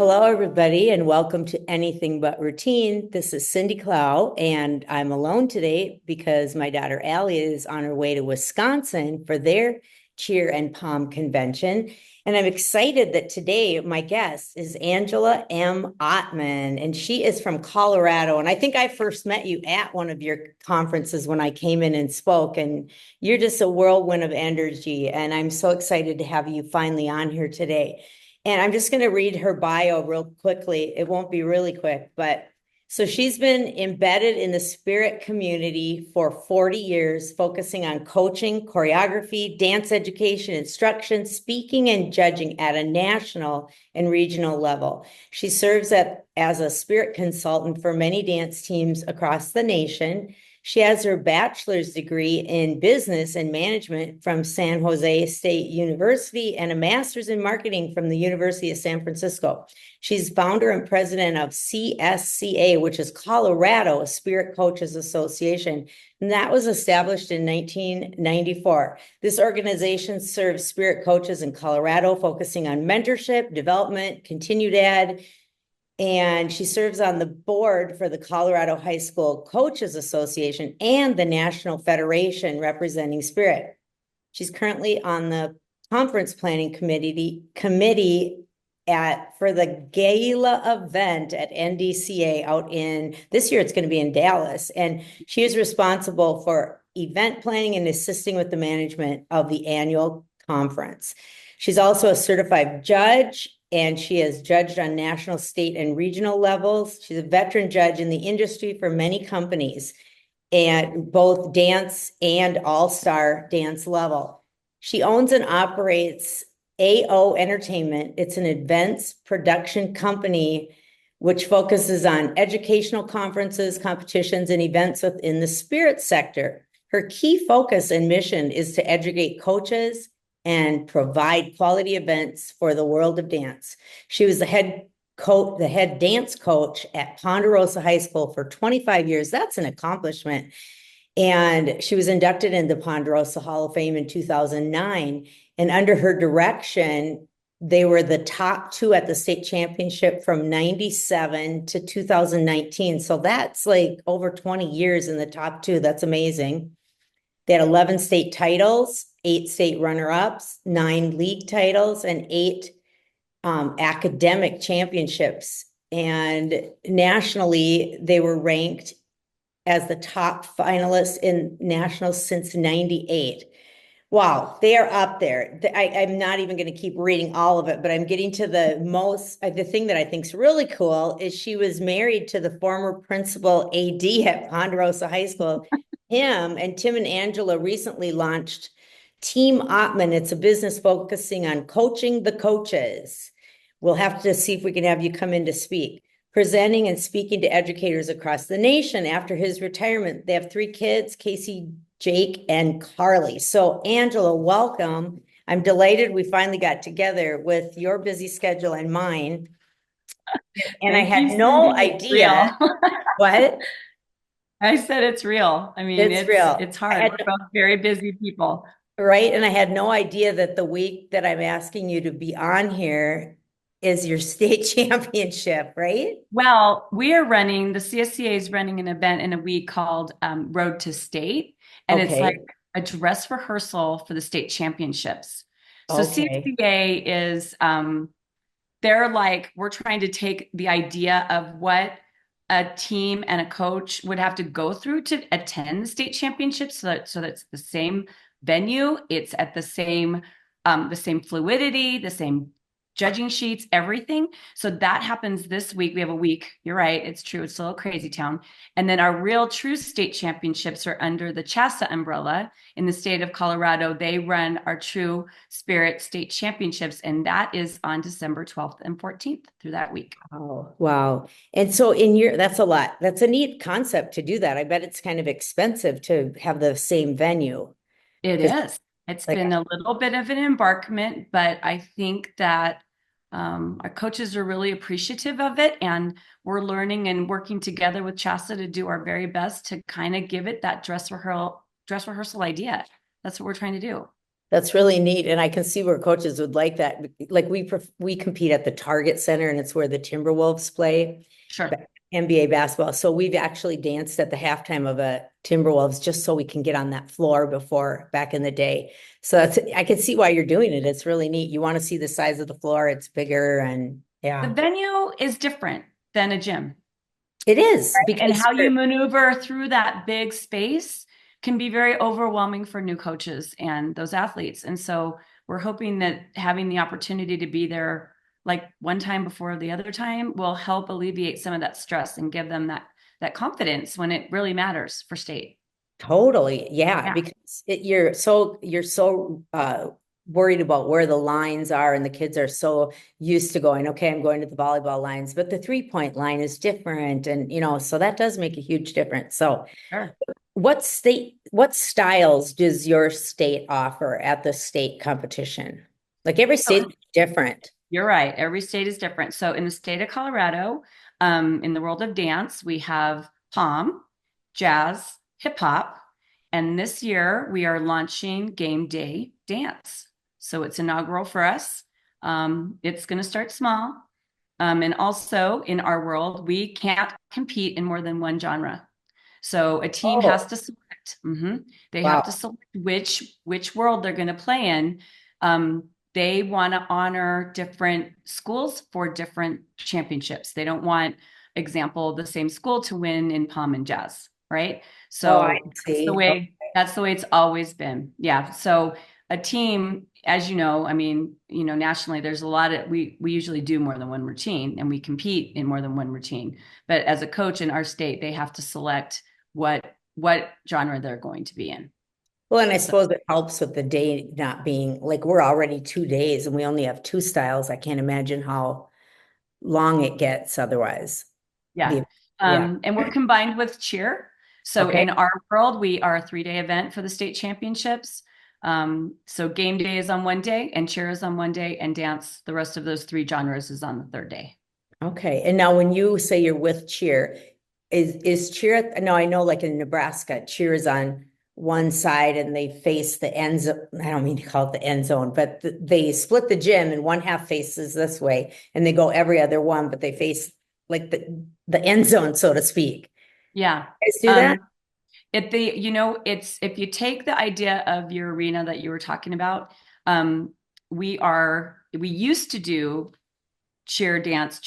Hello, everybody, and welcome to Anything But Routine. This is Cindy Clow, and I'm alone today because my daughter Allie is on her way to Wisconsin for their cheer and pom convention. And I'm excited that today my guest is Angela M. Ottmann, and she is from Colorado. And I think I first met you at one of your conferences when I came in and spoke, and you're just a whirlwind of energy. And I'm so excited to have you finally on here today. And I'm just going to read her bio real quickly. It won't be really quick, but so she's been embedded in the spirit community for 40 years, focusing on coaching, choreography, dance education, instruction, speaking, and judging at a national and regional level. She serves as a spirit consultant for many dance teams across the nation. She has her bachelor's degree in business and management from San Jose State University and a master's in marketing from the University of San Francisco. She's founder and president of CSCA, which is Colorado Spirit Coaches Association, and that was established in 1994. This organization serves spirit coaches in Colorado, focusing on mentorship, development, continued ed, and she serves on the board for the Colorado High School Coaches Association and the National Federation representing Spirit. She's currently on the conference planning committee for the gala event at NDCA out in, this year it's going to be in Dallas. And she is responsible for event planning and assisting with the management of the annual conference. She's also a certified judge, and she has judged on national, state, and regional levels. She's a veteran judge in the industry for many companies at both dance and all-star dance level. She owns and operates AO Entertainment. It's an events production company which focuses on educational conferences, competitions, and events within the spirit sector. Her key focus and mission is to educate coaches and provide quality events for the world of dance. She was the head dance coach at Ponderosa High School for 25 years. That's an accomplishment. And she was inducted into Ponderosa Hall of Fame in 2009. And under her direction, they were the top two at the state championship from 97 to 2019. So that's like over 20 years in the top two. That's amazing. They had 11 state titles, 8 state runner-ups, 9 league titles, and 8 academic championships. And nationally, they were ranked as the top finalists in nationals since 98. Wow, they are up there. I'm not even going to keep reading all of it, but I'm getting to the thing that I think is really cool is she was married to the former principal AD at Ponderosa High School. Him and Tim and Angela recently launched Team Ottmann. It's a business focusing on coaching the coaches. We'll have to see if we can have you come in to speak. Presenting and speaking to educators across the nation after his retirement. They have 3 kids, Casey, Jake, and Carly. So Angela, welcome. I'm delighted we finally got together with your busy schedule and mine. And I had no idea. What? I said it's real. I mean, It's real. it's hard. We're both very busy people. Right. And I had no idea that the week that I'm asking you to be on here is your state championship, right? Well, the CSCA is running an event in a week called Road to State, and it's like Okay. a dress rehearsal for the state championships. So Okay. CSCA is, we're trying to take the idea of what a team and a coach would have to go through to attend the state championships, so that's the same venue, it's at the same fluidity, the same judging sheets, everything. So that happens this week. We have a week. You're right. It's true. It's a little crazy town. And then our real true state championships are under the CHASA umbrella in the state of Colorado. They run our true spirit state championships. And that is on December 12th and 14th through that week. Oh, wow. And so that's a lot. That's a neat concept to do that. I bet it's kind of expensive to have the same venue. It 'Cause, is. It's like, been a little bit of an embarkment, but I think that our coaches are really appreciative of it, and we're learning and working together with CHASA to do our very best to kind of give it that dress rehearsal idea. That's what we're trying to do. That's really neat. And I can see where coaches would like that. Like we compete at the Target Center and it's where the Timberwolves play Sure. NBA basketball. So we've actually danced at the halftime of a Timberwolves just so we can get on that floor before back in the day. So I can see why you're doing it. It's really neat. You want to see the size of the floor. It's bigger and The yeah, venue is different than a gym. it is And because how you maneuver through that big space can be very overwhelming for new coaches and those athletes. And so we're hoping that having the opportunity to be there like one time before the other time will help alleviate some of that stress and give them that confidence when it really matters for state. totally, yeah, Yeah, because you're so worried about where the lines are, and the kids are so used to going, okay, I'm going to the volleyball lines, but the 3-point line is different, and so that does make a huge difference. So, sure. what styles does your state offer at the state competition? Like every state is different. You're right. Every state is different. So in the state of Colorado, in the world of dance, we have pom, jazz, hip hop, and this year we are launching game day dance. So it's inaugural for us. It's going to start small. And also in our world, we can't compete in more than one genre. So a team has Oh, to select. They have to wow. select which world they're going to play in. They want to honor different schools for different championships. They don't want, example, the same school to win in pom and jazz, right? Oh, I So see. that's the way it's always been. Yeah. So a team, as you know, I mean, nationally, there's a lot of we usually do more than one routine and we compete in more than one routine. But as a coach in our state, they have to select what genre they're going to be in. Well, and I So suppose it helps with the day not being like we're already 2 days and we only have two styles. I can't imagine how long it gets otherwise. yeah. The yeah. And we're combined with cheer. So Okay. in our world, we are a 3-day event for the state championships. So game day is on one day and cheer is on one day and dance, the rest of those three genres is on the third day. Okay. And now when you say you're with cheer, is cheer no, I know like in Nebraska, cheer is on one side and they face the end zone. I don't mean to call it the end zone, but they split the gym and one half faces this way and they go every other one, but they face like the end zone, so to speak. Yeah. You guys do that? Um, it's if you take the idea of your arena that you were talking about, um, we used to do cheer dance.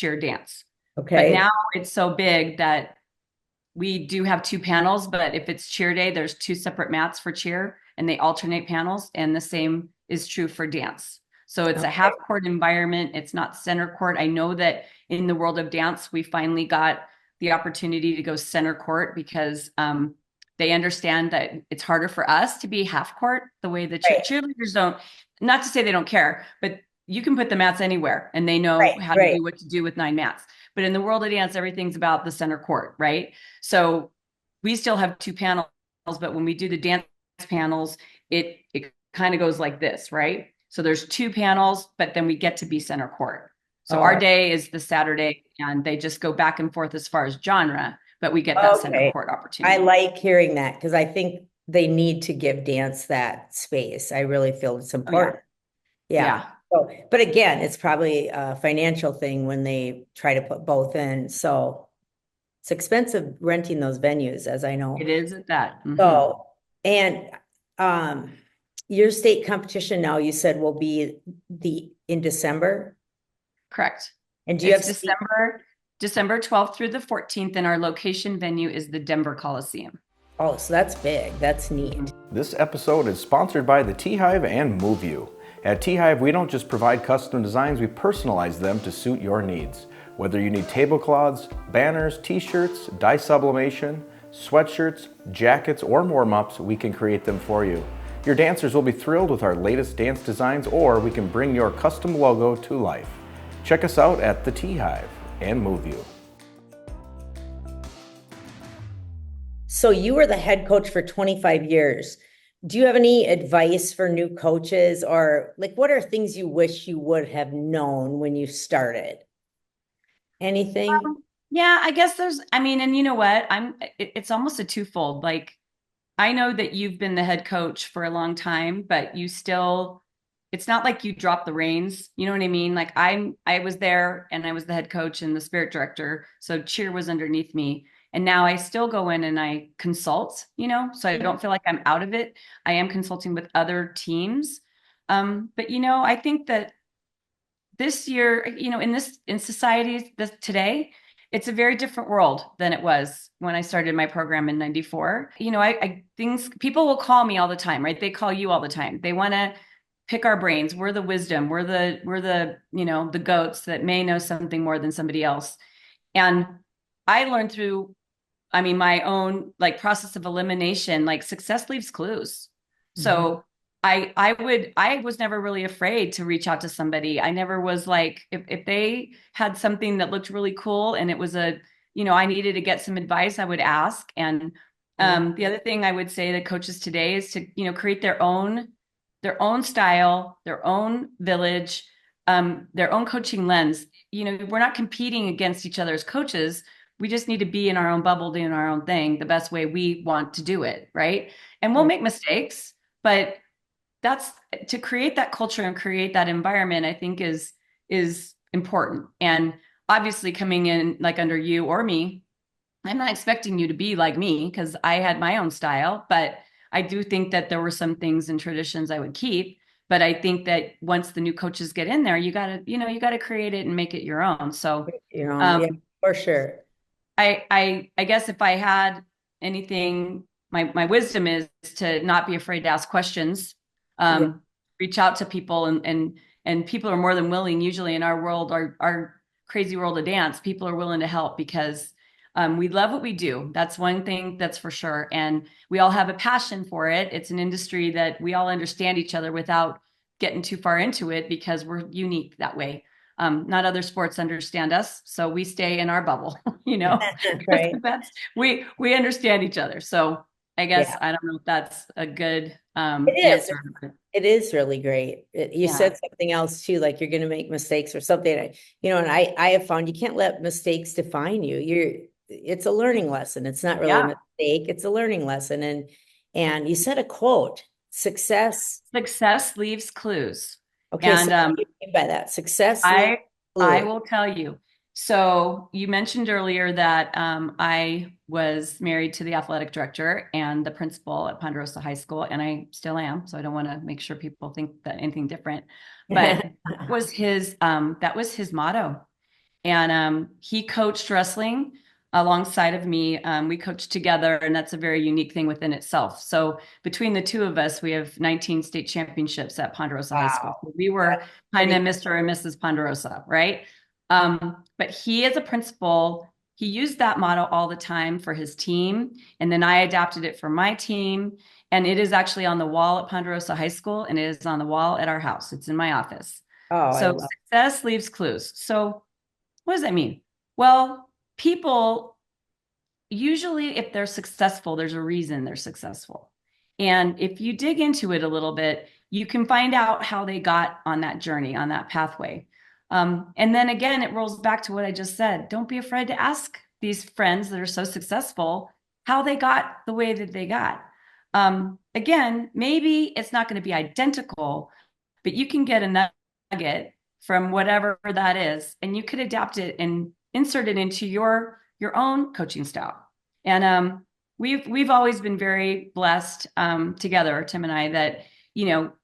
But Okay. now it's so big that we do have two panels, but if it's cheer day, there's two separate mats for cheer and they alternate panels. And the same is true for dance. So it's a half Okay. court environment. It's not center court. I know that in the world of dance, we finally got the opportunity to go center court because they understand that it's harder for us to be half court the way the Right. cheerleaders don't, not to say they don't care, but you can put the mats anywhere and they Right. know how to Right. do what to do with 9 mats. But in the world of dance, everything's about the center court, right? So we still have two panels, but when we do the dance panels, it kind of goes like this, right? So there's two panels, but then we get to be center court. So Oh, our day is the Saturday, and they just go back and forth as far as genre, but we get that center okay. court I opportunity. like hearing that because I think they need to give dance that space. I really feel it's Oh yeah, important. Yeah. yeah, So, but again, it's probably a financial thing when they try to put both in. So it's expensive renting those venues, as I know. it is at that. So, and um, your state competition now, you said will be in December. Correct. And do you It's have state? December 12th through the 14th, and our location venue is the Denver Coliseum. Oh, so that's big. That's neat. This episode is sponsored by the T-Hive and Move You. At T-Hive, we don't just provide custom designs, we personalize them to suit your needs. Whether you need tablecloths, banners, t-shirts, dye sublimation, sweatshirts, jackets, or warm-ups, we can create them for you. Your dancers will be thrilled with our latest dance designs, or we can bring your custom logo to life. Check us out at the T-Hive and Move You. So you were the head coach for 25 years. Do you have any advice for new coaches or like what are things you wish you would have known when you started? Anything? Yeah, I guess I mean, and you know what? It's almost a twofold. Like I know that you've been the head coach for a long time, but you still, it's not like you dropped the reins. You know what I mean? Like I was there and I was the head coach and the spirit director. So cheer was underneath me. And now I still go in and I consult, so I don't feel like I'm out of it. I am consulting with other teams. But I think that this year, in society today, it's a very different world than it was when I started my program in 94. People will call me all the time, right? They call you all the time. They want to pick our brains. We're the wisdom. We're the goats that may know something more than somebody else. And I learned through, my own like process of elimination, like success leaves clues. So I was never really afraid to reach out to somebody. I never was like, if they had something that looked really cool and it was I needed to get some advice, I would ask. And the other thing I would say to coaches today is to, create their own style, their own village, their own coaching lens. We're not competing against each other as coaches. We just need to be in our own bubble, doing our own thing the best way we want to do it, right? And we'll make mistakes, but that's to create that culture and create that environment, I think is important. And obviously coming in like under you or me, I'm not expecting you to be like me because I had my own style, but I do think that there were some things and traditions I would keep. But I think that once the new coaches get in there, you gotta create it and make it your own. So Yeah, for sure. I guess if I had anything, my wisdom is to not be afraid to ask questions, Yeah. reach out to people, and people are more than willing. Usually in our world, our crazy world of dance, people are willing to help because we love what we do. That's one thing that's for sure, and we all have a passion for it. It's an industry that we all understand each other without getting too far into it because we're unique that way. Not other sports understand us, so we stay in our bubble, because Right. we understand each other. So I guess Yeah, I don't know if that's a good it is. answer. It is really great. You Yeah, said something else too, like you're going to make mistakes or something. And I have found you can't let mistakes define you. It's a learning lesson. It's not really a yeah. mistake. It's a learning lesson. And you said a quote, success. Success leaves clues, Okay, so and what do you mean by that? Success leaves I I clue. will tell you. So you mentioned earlier that I was married to the athletic director and the principal at Ponderosa High School, and I still am. So I don't want to make sure people think that anything different. But that was his motto. And he coached wrestling alongside of me. We coached together, and that's a very unique thing within itself. So between the two of us, we have 19 state championships at Ponderosa High School. Wow, So we were that's kind of pretty. Mr. and Mrs. Ponderosa, right? But he, as a principal, he used that motto all the time for his team. And then I adapted it for my team. And it is actually on the wall at Ponderosa High School, and it is on the wall at our house. It's in my office. Oh, I So love. success leaves clues. So what does that mean? Well, people usually, if they're successful, there's a reason they're successful. And if you dig into it a little bit, you can find out how they got on that journey, on that pathway. And then again, it rolls back to what I just said. Don't be afraid to ask these friends that are so successful how they got the way that they got. Again, maybe it's not going to be identical, but you can get a nugget from whatever that is, and you could adapt it and insert it into your own coaching style. And we've always been very blessed together, Tim and I, that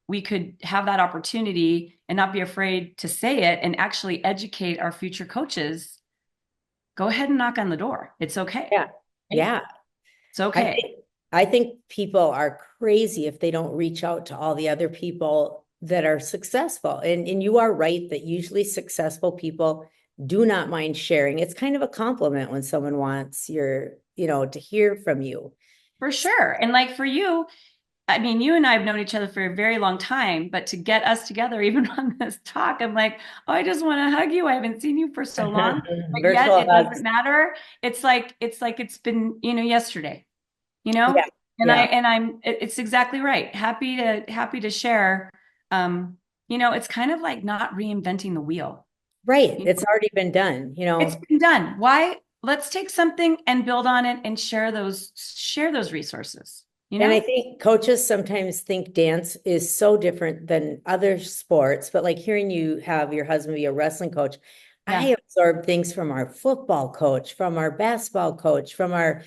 we could have that opportunity and not be afraid to say it and actually educate our future coaches. Go ahead and knock on the door. It's okay. Yeah. Right? Yeah. It's I okay. think I think people are crazy if they don't reach out to all the other people that are successful. And you are right that usually successful people do not mind sharing. It's kind of a compliment when someone wants to hear from you. For sure. And like for you, you and I have known each other for a very long time, but to get us together, even on this talk, I'm like, oh, I just want to hug you. I haven't seen you for so long, but yet Virtual it hugs. doesn't matter. It's like it's been, yesterday, Yeah. and Yeah. it's exactly right. Happy to share. It's kind of like not reinventing the wheel. Right. You know, It's already been done, it's been done. Why? Let's take something and build on it and share those resources. you And I know? think coaches sometimes think dance is so different than other sports, but like hearing you have your husband be a wrestling coach, Yeah. I absorb things from our football coach, from our basketball coach, from our,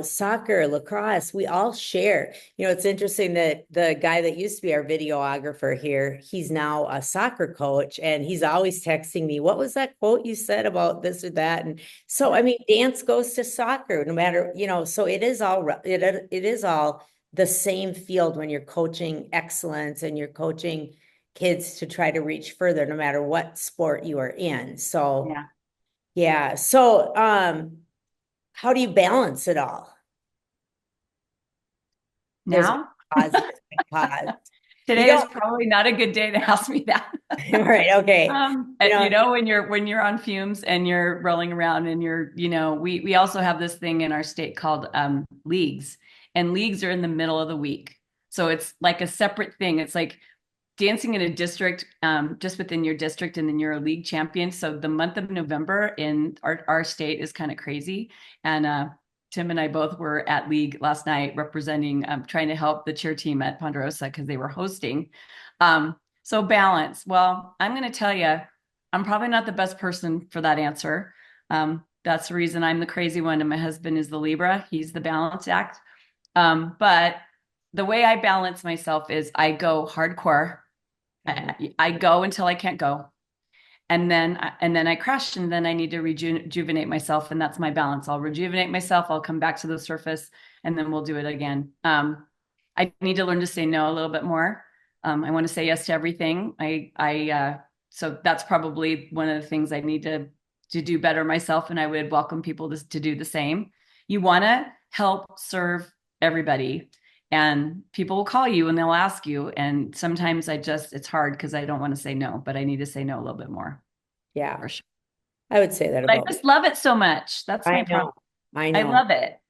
soccer, lacrosse. We all share. It's interesting that the guy that used to be our videographer here, he's now a soccer coach, and he's always texting me, what was that quote you said about this or that? And so, I mean, dance goes to soccer, no matter, so it is all the same field when you're coaching excellence and you're coaching kids to try to reach further, no matter what sport you are in. So, Yeah. yeah. So, how do you balance it all? There's a Now, pause. There's a pause. You today is don't, probably not a good day to ask me that. right? Okay. When you're on fumes and you're rolling around and we also have this thing in our state called leagues, and leagues are in the middle of the week. So it's like a separate thing. It's like dancing in a district, just within your district, and then you're a league champion. So the month of November in our state is kind of crazy. And Tim and I both were at league last night representing, trying to help the cheer team at Ponderosa because they were hosting. So balance. Well, I'm going to tell you, I'm probably not the best person for that answer. That's the reason I'm the crazy one, and my husband is the Libra. He's the balance act. But the way I balance myself is I go hardcore. I go until I can't go, and then I crash, and then I need to rejuvenate myself, and that's my balance. I'll rejuvenate myself. I'll come back to the surface, and then we'll do it again. I need to learn to say no a little bit more. I want to say yes to everything. So that's probably one of the things I need to do better myself, and I would welcome people to do the same. You want to help serve everybody, and people will call you and they'll ask you. And sometimes it's hard because I don't want to say no, but I need to say no a little bit more Yeah, for sure. I would say that But I about me. just love it so much. That's my I problem. know. I I know. love it.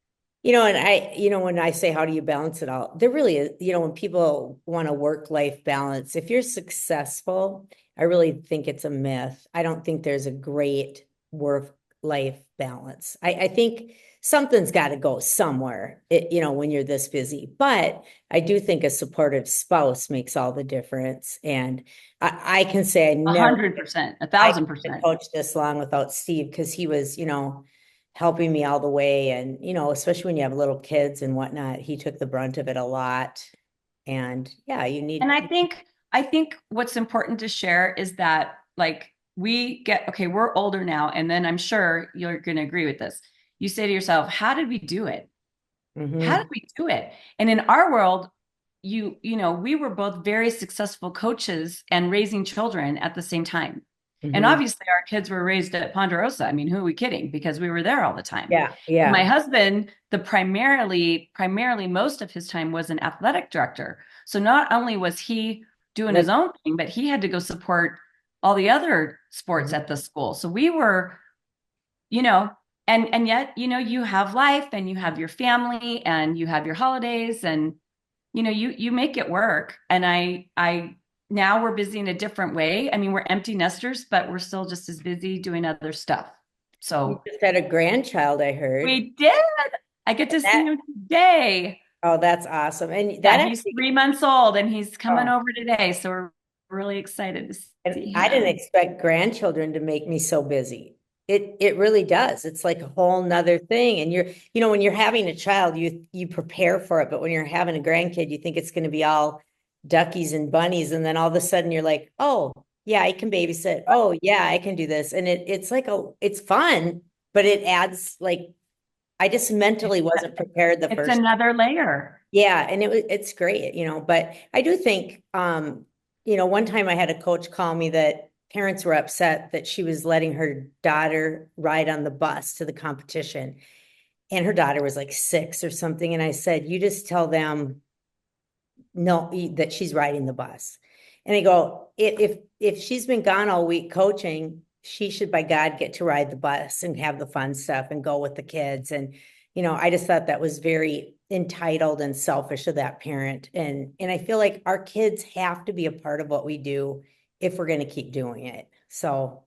When I say, how do you balance it all? There really is, when people want a work-life balance, if you're successful, I really think it's a myth. I don't think there's a great work-life balance. I think something's got to go somewhere, when you're this busy. But I do think a supportive spouse makes all the difference. And I can say A 100%, a I thousand couldn't percent. coach this long without Steve, because he was, helping me all the way. And, especially when you have little kids and whatnot, he took the brunt of it a lot. And yeah, you And need, I think what's important to share is that, like, we're older now, and then I'm sure you're going to agree with this. You say to yourself, how did we do it? How did Mhm. we do it? And in our world, we were both very successful coaches and raising children at the same time. And Mhm. obviously our kids were raised at Ponderosa. I mean, who are we kidding? Because we were there all the time. Yeah, And my yeah. husband, the primarily most of his time was an athletic director. So not only was he doing his That's, own thing, but he had to go support all the other sports mhm. at the school. So we were, you know, and yet, you have life, and you have your family, and you have your holidays, and you make it work. And I now we're busy in a different way. I mean, we're empty nesters, but we're still just as busy doing other stuff. You So just had a grandchild, I heard. we did. I get to see That, him today. oh, that's awesome. And that Yeah, he's actually, 3 months old, and he's coming oh, over today. So we're really excited to and see I didn't him. expect grandchildren to make me so busy. It really does. It's like a whole nother thing. And when you're having a child, you prepare for it. But when you're having a grandkid, you think it's going to be all duckies and bunnies. And then all of a sudden you're like, oh, yeah, I can babysit. Oh, yeah, I can do this. And it's like it's fun, but it adds, like, I just mentally wasn't prepared the It's first time. another layer. Yeah, and it's great, but I do think, one time I had a coach call me that parents were upset that she was letting her daughter ride on the bus to the competition. And her daughter was like 6 or something. And I said, you just tell them no, that she's riding the bus. And I go, if she's been gone all week coaching, she should, by God, get to ride the bus and have the fun stuff and go with the kids. And, I just thought that was very entitled and selfish of that parent. And I feel like our kids have to be a part of what we do if we're going to keep doing it. So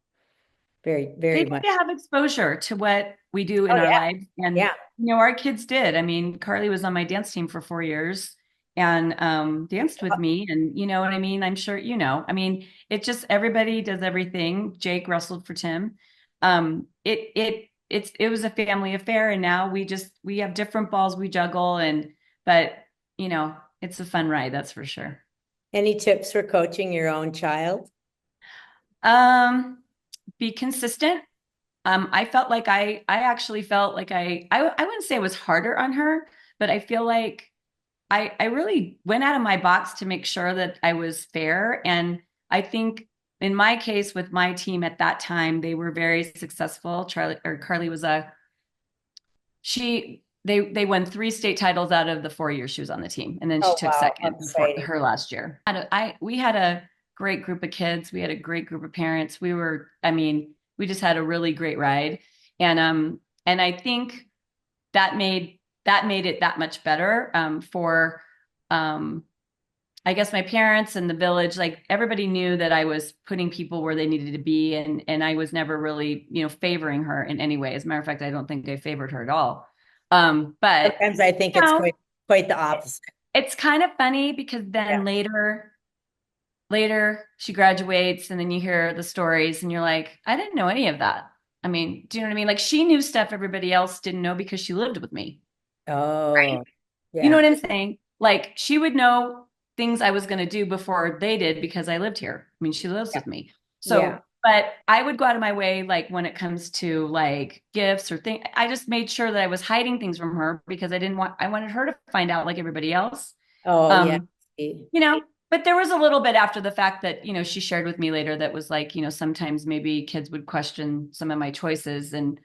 Very, They very need much. to have exposure to what we do in Oh, our yeah. lives. And, Yeah. our kids did. I mean, Carly was on my dance team for 4 years and danced with me. And you know what I mean? I'm sure, I mean, it just, everybody does everything. Jake wrestled for Tim. It was a family affair. And now we have different balls we juggle. But, it's a fun ride. That's for sure. Any tips for coaching your own child? Be consistent. I felt like I actually felt like I wouldn't say it was harder on her, but I feel like I really went out of my box to make sure that I was fair. And I think in my case with my team at that time, they were very successful. Carly was they won 3 state titles out of the 4 years she was on the team. And then she Oh, took wow. second That's before exciting. her last year. We had a great group of kids. We had a great group of parents. I mean, we just had a really great ride. And I think that made it that much better for I guess my parents and the village. Like everybody knew that I was putting people where they needed to be, and I was never really favoring her in any way. As a matter of fact, I don't think I favored her at all. But Sometimes I think you it's know, quite the opposite. it's kind of funny because then Yeah. later she graduates, and then you hear the stories, and you're like, I didn't know any of that. I mean, do you know what I mean? Like she knew stuff everybody else didn't know because she lived with me. Right. Oh, You know yeah. what I'm saying? Like she would know things I was going to do before they did because I lived here. I mean, she lives Yeah. with me. Yeah. So, but I would go out of my way, like when it comes to like gifts or things, I just made sure that I was hiding things from her because I wanted her to find out like everybody else. Oh, yeah. Um, you know, but there was a little bit after the fact that, she shared with me later that was like, sometimes maybe kids would question some of my choices. And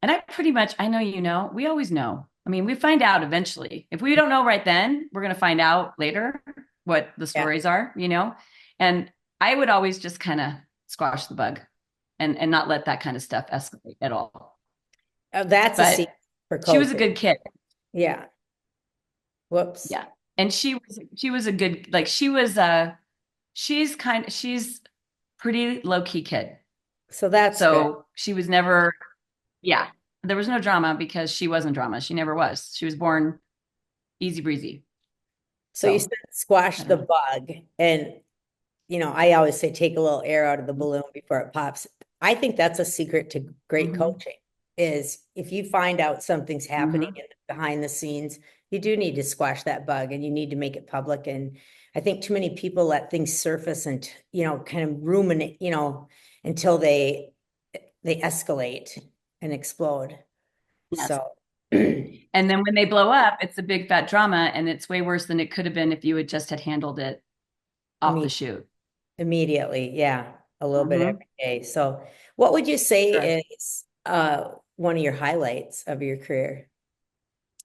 I pretty much, I know, we always know. I mean, we find out eventually. If we don't know right then, we're going to find out later what the Yeah. stories are. And I would always just kind of squash the bug and not let that kind of stuff escalate at all. That's a But secret for she was a coaching. good kid. Yeah. Whoops. Yeah. And she was a good, like she's pretty low key kid. So that's good. So she was never, yeah, there was no drama because she wasn't drama. She never was. She was born easy breezy. So you So said squash I don't the know. bug. And, I always say take a little air out of the balloon before it pops. I think that's a secret to great Mm-hmm. coaching is if you find out something's happening Mm-hmm. behind the scenes, you do need to squash that bug and you need to make it public. And I think too many people let things surface and, kind of ruminate, until they escalate and explode. Yes. So, I And then when they blow up, it's a big fat drama, and it's way worse than it could have been if you had just had handled it off the mean, shoot. immediately, yeah, a little bit Mm-hmm. every day. So, what would you Sure. say is one of your highlights of your career?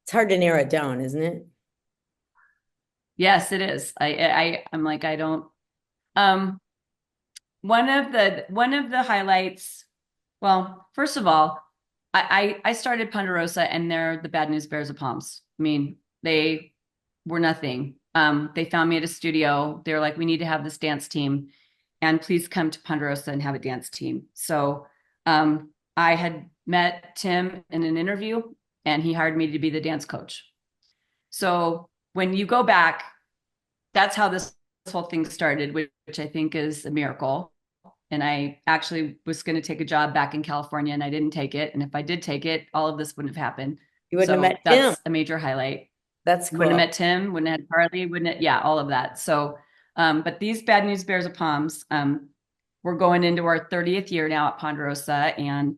It's hard to narrow it down, isn't it? Yes, it is. I'm like, I don't. Um, one of the highlights. Well, first of all, I started Ponderosa, and they're the Bad News Bears of Palms. I mean, they were nothing. They found me at a studio. They were like, we need to have this dance team, and please come to Ponderosa and have a dance team. So I had met Tim in an interview, and he hired me to be the dance coach. So when you go back, that's how this whole thing started, which I think is a miracle. And I actually was going to take a job back in California, and I didn't take it. And if I did take it, all of this wouldn't have happened. You wouldn't have So met Tim. that's a major highlight. That's Wouldn't have cool. met Tim, wouldn't have had Carly, wouldn't have, yeah, all of that. So, but these Bad News Bears of Palms, we're going into our 30th year now at Ponderosa, and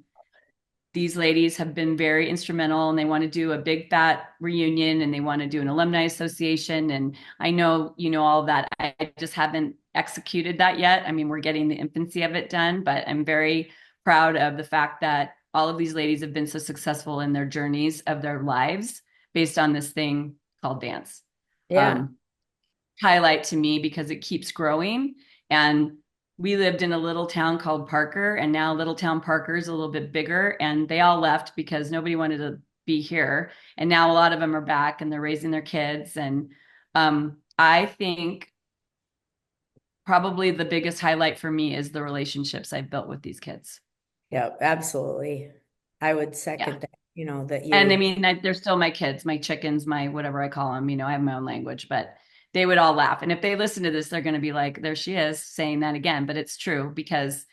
these ladies have been very instrumental, and they want to do a big fat reunion, and they want to do an alumni association. And I know, all of that. I just haven't executed that yet. I mean, we're getting the infancy of it done, but I'm very proud of the fact that all of these ladies have been so successful in their journeys of their lives based on this thing called dance. Yeah. Um, Highlight to me because it keeps growing. And we lived in a little town called Parker, and now little town Parker is a little bit bigger, and they all left because nobody wanted to be here. And now a lot of them are back, and they're raising their kids. And I think probably the biggest highlight for me is the relationships I've built with these kids. Yeah, absolutely. I would Yeah. second that, that And I you, mean, they're still my kids, my chickens, my whatever I call them. I have my own language, but they would all laugh. And if they listen to this, they're going to be like, there she is saying that again. But it's true because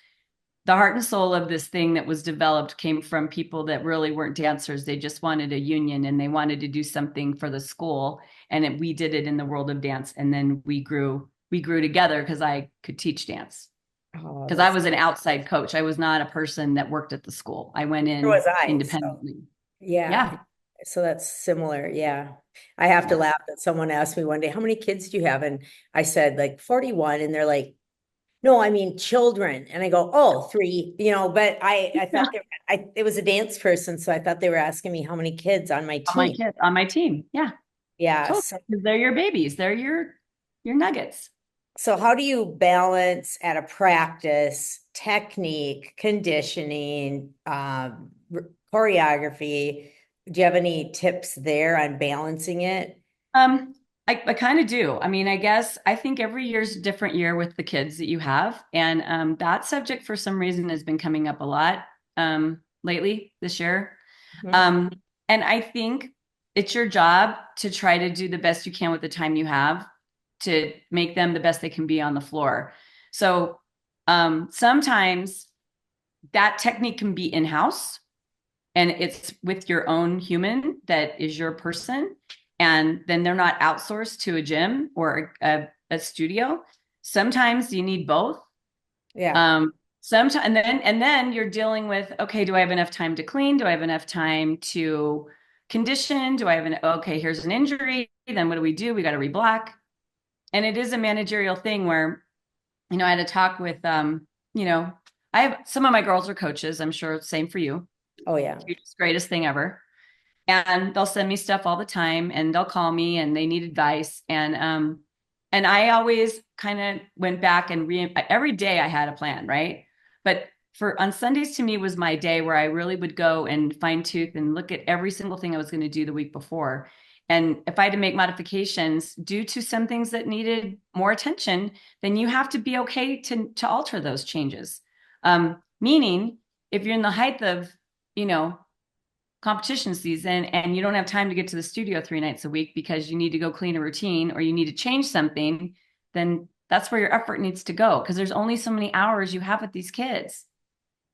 the heart and soul of this thing that was developed came from people that really weren't dancers. They just wanted a union and they wanted to do something for the school. And we did it in the world of dance. And then we grew together because I could teach dance. oh, Because I that's, was an outside coach. I was not a person that worked at the school. I went there was in I, so. independently. Yeah. Yeah. So that's similar. Yeah. I have to Yeah. laugh that someone asked me one day, how many kids do you have? And I said like 41. And they're like, no, I mean children. And I go, oh, three, but I thought it was a dance person. So I thought they were asking me how many kids on my On my team. kids, on my team. Yeah. Yeah. Totally. So, 'Cause they're your babies. They're your nuggets. so how do you balance at a practice technique, conditioning, choreography? Do you have any tips there on balancing it? Um, I kind of do. I mean, I guess I think every year's a different year with the kids that you have. And that subject for some reason has been coming up a lot lately this year. Mhm. Um, and I think it's your job to try to do the best you can with the time you have to make them the best they can be on the floor. So sometimes that technique can be in-house and it's with your own human that is your person. And then they're not outsourced to a gym or a studio. Sometimes you need both. Yeah. Um, sometimes and then you're dealing with, okay, do I have enough time to clean? Do I have enough time to condition? Do I have okay, here's an injury. Then what do we do? We got to reblock. And it is a managerial thing where, I had a talk with you know, I have some of my girls are coaches. I'm sure it's same for you. Oh, yeah. Greatest thing ever. And they'll send me stuff all the time and they'll call me and they need advice. And I always kind of went back and every day I had a plan, right? But for on Sundays to me was my day where I really would go and fine tooth and look at every single thing I was going to do the week before. And if I had to make modifications due to some things that needed more attention, then you have to be okay to alter those changes. Meaning, if you're in the height of, you know, competition season and you don't have time to get to the studio 3 nights a week because you need to go clean a routine or you need to change something, then that's where your effort needs to go because there's only so many hours you have with these kids.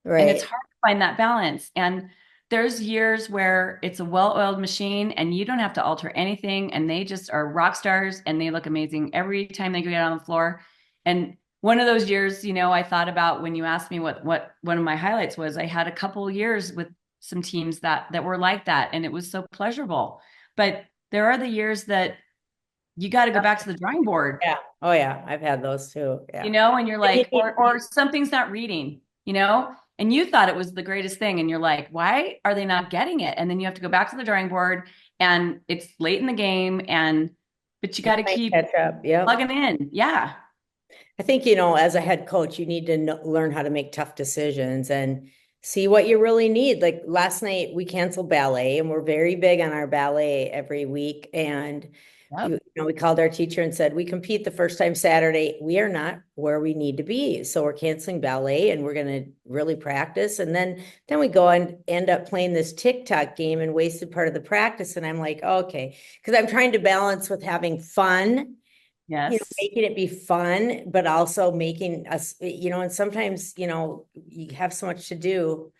And it's Right. hard to find that balance. And there's years where it's a well-oiled machine and you don't have to alter anything and they just are rock stars and they look amazing every time they get on the floor. And one of those years, I thought about when you asked me what one of my highlights was, I had a couple of years with some teams that were like that and it was so pleasurable. But there are the years that you got to go back to the drawing board, Yeah. Oh, yeah. I've had those too. Yeah. and you're And you like, or something's not reading, and you thought it was the greatest thing, and you're like, why are they not getting it? And then you have to go back to the drawing board, and it's late in the game, but you got to might keep catch up. Yep. plugging in. Yeah. I think, as a head coach, you need to learn how to make tough decisions and see what you really need. Like last night, we canceled ballet and we're very big on our ballet every week. And, Yep. we called our teacher and said, we compete the first time Saturday. We are not where we need to be. So we're canceling ballet and we're going to really practice. And then we go and end up playing this TikTok game and wasted part of the practice. And I'm like, okay, because I'm trying to balance with having fun, Yes. making it be fun, but also making us, and sometimes, you have so much to do.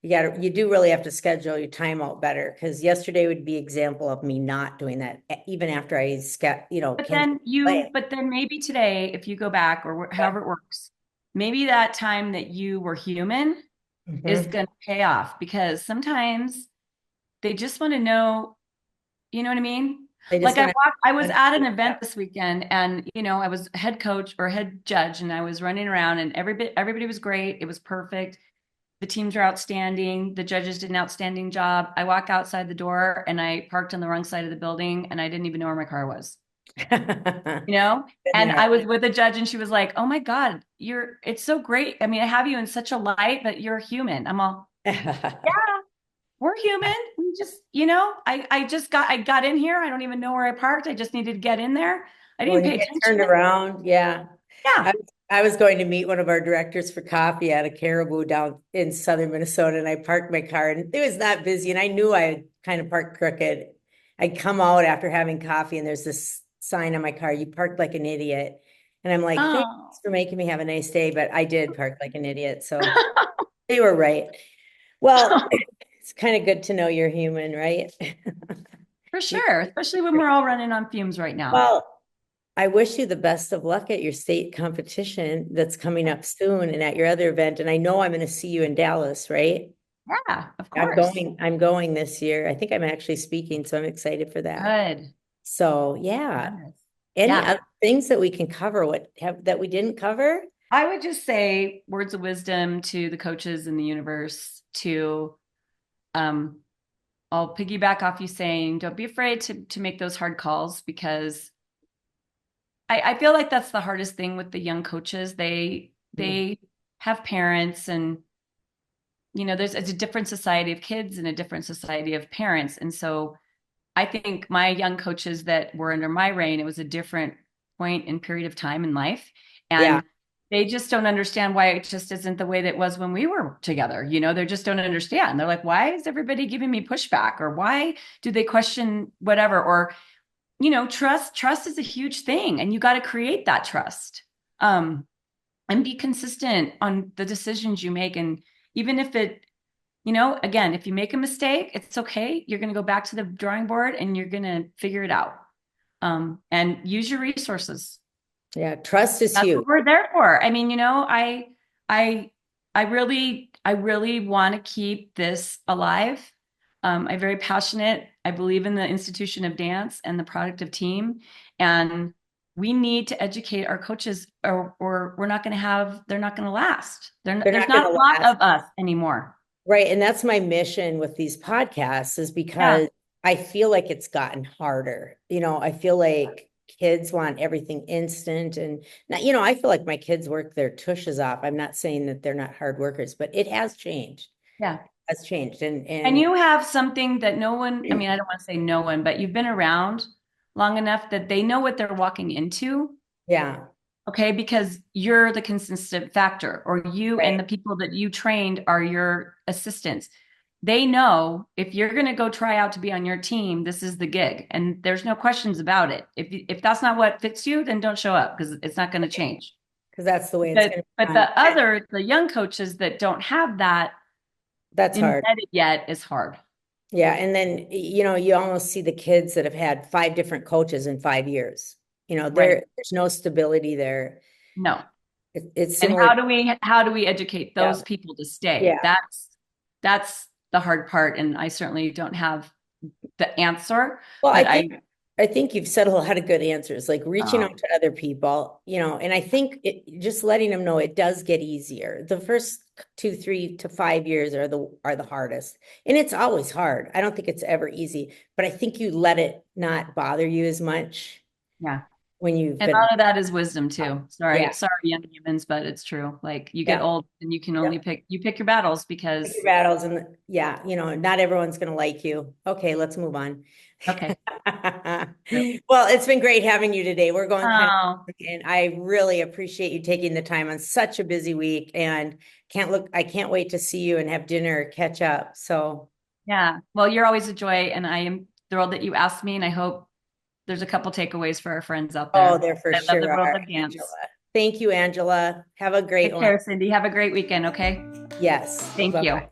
You do really have to schedule your time out better because yesterday would be example of me not doing that, even after I But canceled then play. maybe today, if you go back or however it works, maybe that time that you were human is Mhm. going to pay off because sometimes they just want to know. You know what I mean? They just Like want I was to, at an event this weekend and I was head coach or head judge and I was running around and everybody was great. It was perfect. The teams are outstanding. The judges did an outstanding job. I walk outside the door and I parked on the wrong side of the building and I didn't even know where my car was, you know? been And there. I was with a judge and she was like, "Oh my God, it's so great. I mean, I have you in such a light, but you're human." I'm all, we're human. We just, I got in here. I don't even know where I parked. I just needed to get in there. I When didn't you pay get attention. turned around, yeah. I Yeah. I was going to meet one of our directors for coffee at a Caribou down in southern Minnesota, and I parked my car, and it was not busy, and I knew I had kind of parked crooked. I'd come out after having coffee, and there's this sign on my car, "You parked like an idiot." And I'm like, "Thanks Oh. for making me have a nice day," but I did park like an idiot, so they were right. Well, it's kind of good to know you're human, right? For sure, especially when we're all running on fumes right now. Well, I wish you the best of luck at your state competition that's coming up soon and at your other event. And I know I'm going to see you in Dallas, right? Yeah, of course. I'm going this year. I think I'm actually speaking, so I'm excited for that. Good. So yeah. Yes. Any Yeah. other things that we can cover that we didn't cover? I would just say words of wisdom to the coaches in the universe to um I'll piggyback off you saying don't be afraid to make those hard calls because I feel like that's the hardest thing with the young coaches. They have parents and it's a different society of kids and a different society of parents. And so I think my young coaches that were under my reign, it was a different point and period of time in life. Yeah, And they just don't understand why it just isn't the way that it was when we were together. They just don't understand. They're like, why is everybody giving me pushback? Or why do they question whatever? Or, trust is a huge thing. And you got to create that trust. And be consistent on the decisions you make. And even if again, if you make a mistake, it's okay. You're going to go back to the drawing board and you're going to figure it out. And use your resources. yeah. Trust is That's huge. what we're there for. I mean, I, I really want to keep this alive. I'm very passionate. I believe in the institution of dance and the product of team. And we need to educate our coaches or they're not going to last. They're There's not going not to a lot last. of us anymore. Right. And that's my mission with these podcasts is Yeah. because I feel like it's gotten harder. I feel like kids want everything instant. And now, I feel like my kids work their tushes off. I'm not saying that they're not hard workers, but it has changed. Yeah. Has changed. And And you have something that no one, I mean, I don't want to say no one, but you've been around long enough that they know what they're walking into. yeah, Okay. Because you're the consistent factor, or you and right. the people that you trained are your assistants. They know if you're going to go try out to be on your team, this is the gig. And there's no questions about it. If that's not what fits you, then don't show up because it's not going to change. Because that's the way it's But, going to but be. the young coaches that don't have that That's hard. embedded yet is hard. Yeah. And then, you almost see the kids that have had 5 different coaches in 5 years. Right. There's no stability there. No. It's And similar. how do we educate Yeah. those people to stay? Yeah. That's the hard part. And I certainly don't have the answer, Well, but I think you've said a lot of good answers, like reaching oh, out to other people, and I think just letting them know it does get easier. The first 2, 3 to 5 years are the hardest. And it's always hard. I don't think it's ever easy, but I think you let it not bother you as much yeah. when you've And a been, lot of that is wisdom too. yeah, Sorry, young humans, but it's true. Like you get yeah, old and you can yeah. only pick your battles Pick your because battles and yeah, not everyone's going to like you. Okay, let's move on. okay. Well, it's been great having you today. We're going kind Oh, of, and I really appreciate you taking the time on such a busy week and I can't wait to see you and have dinner, catch up. So, yeah. Well, you're always a joy, and I am thrilled that you asked me, and I hope there's a couple takeaways for our friends out oh, there. there for I love the sure world are, of Angela. dance. Thank you, Angela. Have a great Take one. care, Cindy. Have a great weekend, okay? Yes. Thank you. Bye-bye.